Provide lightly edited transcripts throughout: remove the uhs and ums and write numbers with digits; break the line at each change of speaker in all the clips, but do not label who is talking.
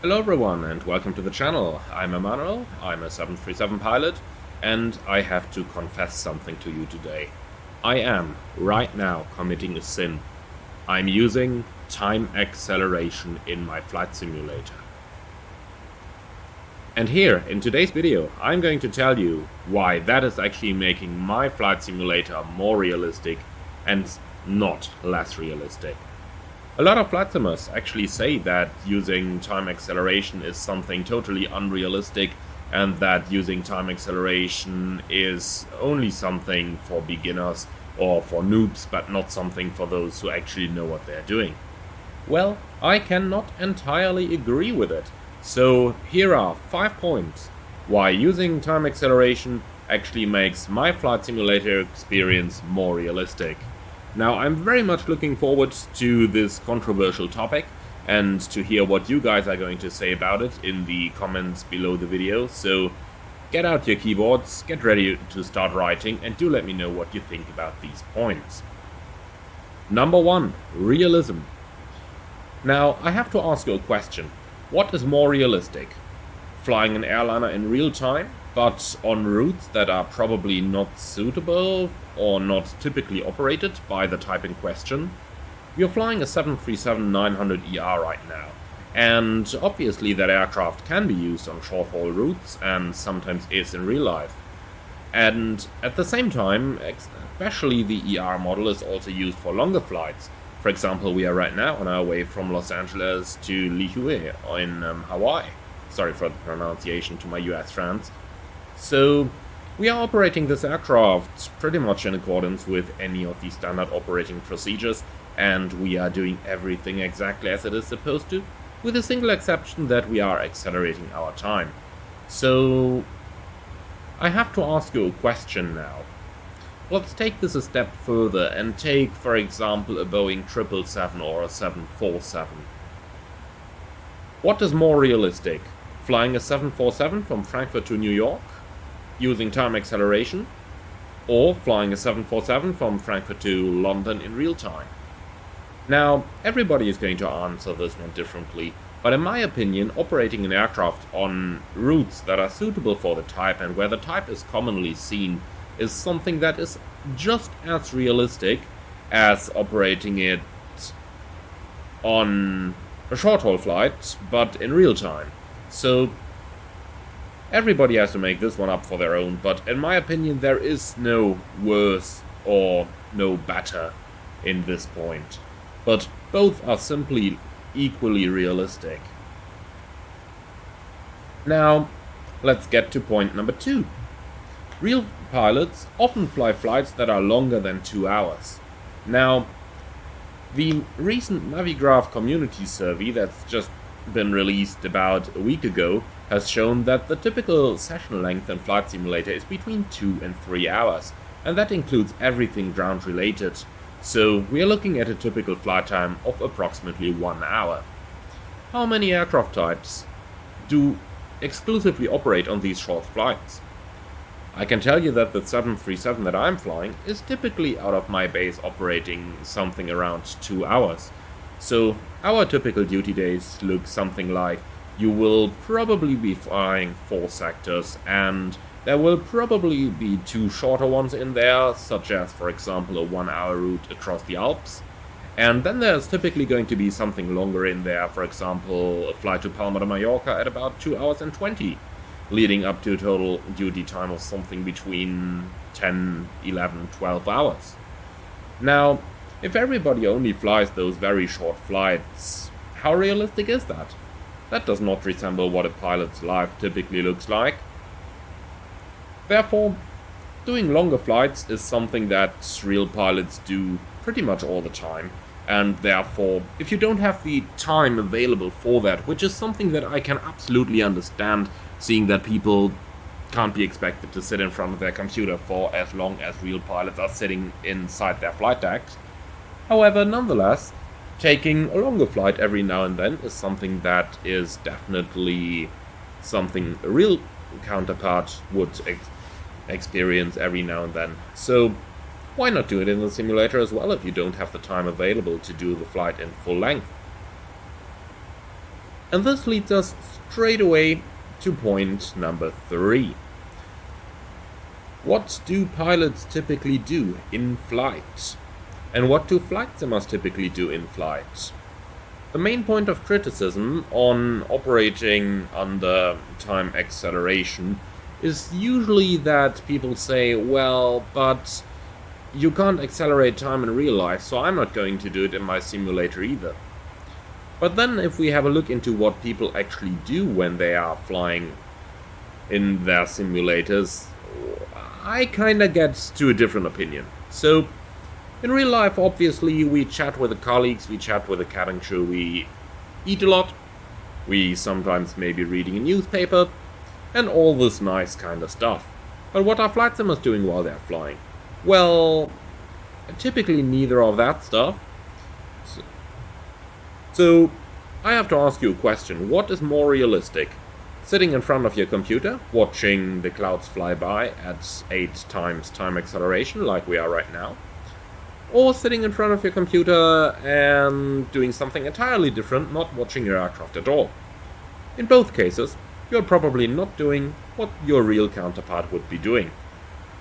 Hello everyone and welcome to the channel. I'm Emmanuel, I'm a 737 pilot, and I have to confess something to you today. I am, right now, committing a sin. I'm using time acceleration in my flight simulator. And here, in today's video, I'm going to tell you why that is actually making my flight simulator more realistic and not less realistic. A lot of flight simmers actually say that using time acceleration is something totally unrealistic and that using time acceleration is only something for beginners or for noobs, but not something for those who actually know what they're doing. Well, I cannot entirely agree with it. So here are 5 points why using time acceleration actually makes my flight simulator experience more realistic. Now, I'm very much looking forward to this controversial topic and to hear what you guys are going to say about it in the comments below the video, so get out your keyboards, get ready to start writing, and do let me know what you think about these points. Number 1. Realism. Now, I have to ask you a question. What is more realistic? Flying an airliner in real time, but on routes that are probably not suitable or not typically operated by the type in question? We are flying a 737-900ER right now, and obviously that aircraft can be used on short-haul routes and sometimes is in real life. And at the same time, especially the ER model is also used for longer flights. For example, we are right now on our way from Los Angeles to Lihue in Hawaii. Sorry for the pronunciation to my US friends. So, we are operating this aircraft pretty much in accordance with any of the standard operating procedures, and we are doing everything exactly as it is supposed to, with a single exception that we are accelerating our time. So, I have to ask you a question now. Let's take this a step further and take, for example, a Boeing 777 or a 747. What is more realistic? Flying a 747 from Frankfurt to New York, using time acceleration, or flying a 747 from Frankfurt to London in real time? Now, everybody is going to answer this one differently, but in my opinion, operating an aircraft on routes that are suitable for the type and where the type is commonly seen is something that is just as realistic as operating it on a short-haul flight, but in real time. So, everybody has to make this one up for their own, but in my opinion there is no worse or no better in this point. But both are simply equally realistic. Now, let's get to point number 2. Real pilots often fly flights that are longer than 2 hours. Now, the recent Navigraph community survey that's just been released about a week ago has shown that the typical session length in Flight Simulator is between 2 and 3 hours, and that includes everything ground related. So we are looking at a typical flight time of approximately 1 hour. How many aircraft types do exclusively operate on these short flights? I can tell you that the 737 that I'm flying is typically out of my base operating something around 2 hours. So our typical duty days look something like you will probably be flying 4 sectors, and there will probably be 2 shorter ones in there, such as for example a 1-hour route across the Alps. And then there's typically going to be something longer in there, for example a flight to Palma de Mallorca at about 2 hours and 20. Leading up to a total duty time of something between 10, 11, 12 hours. Now, if everybody only flies those very short flights, how realistic is that? That does not resemble what a pilot's life typically looks like. Therefore, doing longer flights is something that real pilots do pretty much all the time. And therefore, if you don't have the time available for that, which is something that I can absolutely understand, seeing that people can't be expected to sit in front of their computer for as long as real pilots are sitting inside their flight decks. However, nonetheless, taking a longer flight every now and then is something that is definitely something a real counterpart would experience every now and then. So, why not do it in the simulator as well if you don't have the time available to do the flight in full length? And this leads us straight away to point number 3. What do pilots typically do in flight? And what do flight simmers typically do in flight? The main point of criticism on operating under time acceleration is usually that people say, well, but you can't accelerate time in real life, so I'm not going to do it in my simulator either. But then if we have a look into what people actually do when they are flying in their simulators, I kinda get to a different opinion. So, in real life, obviously, we chat with the colleagues, we chat with the cabin crew, we eat a lot, we sometimes may be reading a newspaper, and all this nice kind of stuff. But what are flight simmers doing while they're flying? Well, typically neither of that stuff. So, I have to ask you a question. What is more realistic? Sitting in front of your computer, watching the clouds fly by at 8 times time acceleration, like we are right now? Or sitting in front of your computer and doing something entirely different, not watching your aircraft at all? In both cases, you're probably not doing what your real counterpart would be doing.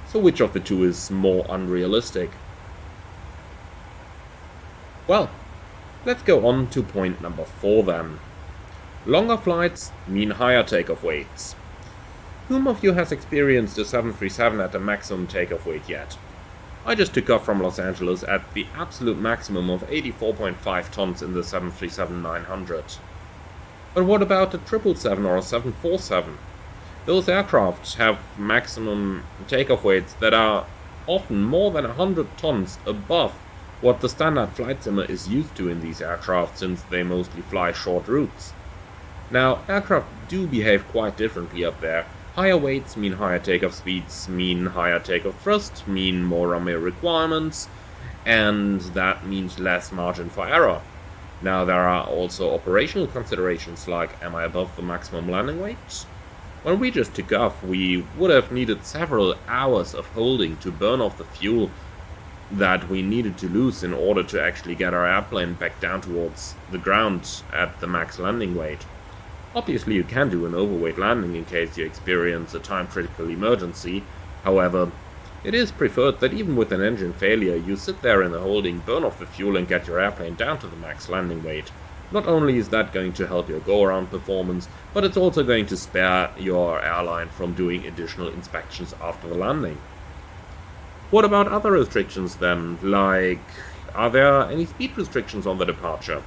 So which of the two is more unrealistic? Well, let's go on to point number 4 then. Longer flights mean higher takeoff weights. Whom of you has experienced a 737 at the maximum takeoff weight yet? I just took off from Los Angeles at the absolute maximum of 84.5 tons in the 737-900. But what about a 777 or a 747? Those aircraft have maximum takeoff weights that are often more than 100 tons above what the standard flight simmer is used to in these aircraft, since they mostly fly short routes. Now, aircraft do behave quite differently up there. Higher weights mean higher takeoff speeds, mean higher takeoff thrust, mean more runway requirements, and that means less margin for error. Now, there are also operational considerations like, am I above the maximum landing weight? When we just took off, we would have needed several hours of holding to burn off the fuel that we needed to lose in order to actually get our airplane back down towards the ground at the max landing weight. Obviously, you can do an overweight landing in case you experience a time-critical emergency. However, it is preferred that even with an engine failure, you sit there in the holding, burn off the fuel and get your airplane down to the max landing weight. Not only is that going to help your go-around performance, but it's also going to spare your airline from doing additional inspections after the landing. What about other restrictions then? Like, are there any speed restrictions on the departure?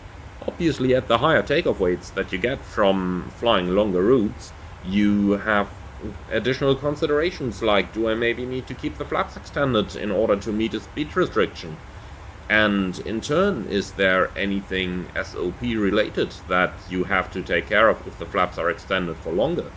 Obviously, at the higher takeoff weights that you get from flying longer routes, you have additional considerations like, do I maybe need to keep the flaps extended in order to meet a speed restriction? And in turn, is there anything SOP related that you have to take care of if the flaps are extended for longer?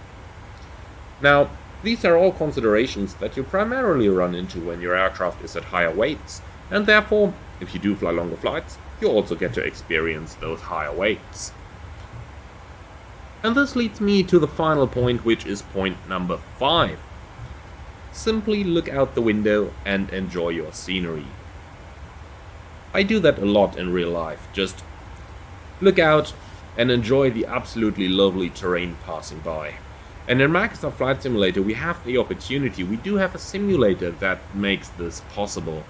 Now, these are all considerations that you primarily run into when your aircraft is at higher weights, and therefore, if you do fly longer flights, you also get to experience those higher weights. And this leads me to the final point, which is point number 5. Simply look out the window and enjoy your scenery. I do that a lot in real life, just look out and enjoy the absolutely lovely terrain passing by. And in Microsoft Flight Simulator we have the opportunity, we do have a simulator that makes this possible.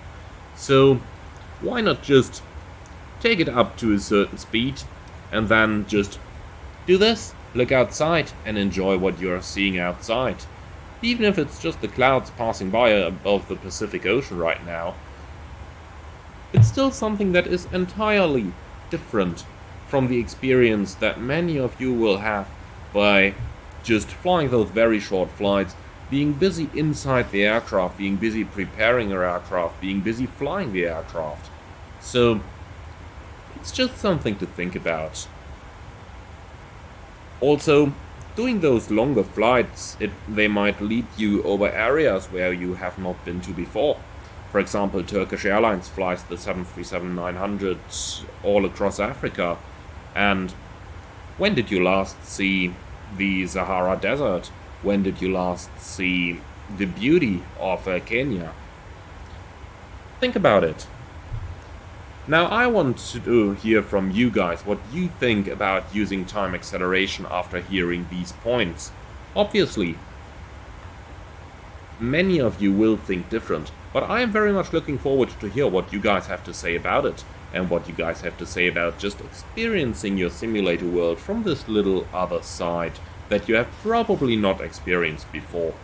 So why not just take it up to a certain speed and then just do this, look outside and enjoy what you're seeing outside. Even if it's just the clouds passing by above the Pacific Ocean right now, it's still something that is entirely different from the experience that many of you will have by just flying those very short flights, being busy inside the aircraft, being busy preparing your aircraft, being busy flying the aircraft. So it's just something to think about. Also, doing those longer flights, they might lead you over areas where you have not been to before. For example, Turkish Airlines flies the 737-900 all across Africa. And when did you last see the Sahara Desert? When did you last see the beauty of Kenya? Think about it. Now I want to hear from you guys what you think about using time acceleration after hearing these points. Obviously, many of you will think different, but I am very much looking forward to hear what you guys have to say about it, and what you guys have to say about just experiencing your simulator world from this little other side that you have probably not experienced before.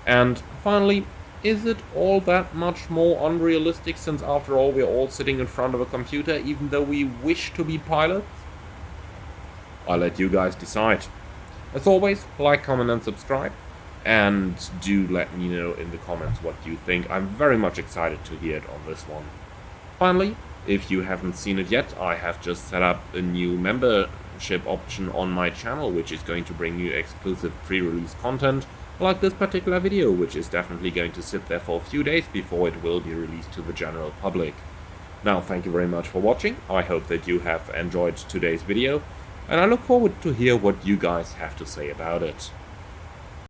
And finally, is it all that much more unrealistic, since after all we're all sitting in front of a computer even though we wish to be pilots? I'll let you guys decide. As always, like, comment and subscribe, and do let me know in the comments what you think. I'm very much excited to hear it on this one. Finally, if you haven't seen it yet, I have just set up a new membership option on my channel, which is going to bring you exclusive pre-release content, like this particular video, which is definitely going to sit there for a few days before it will be released to the general public. Now, thank you very much for watching. I hope that you have enjoyed today's video, and I look forward to hear what you guys have to say about it.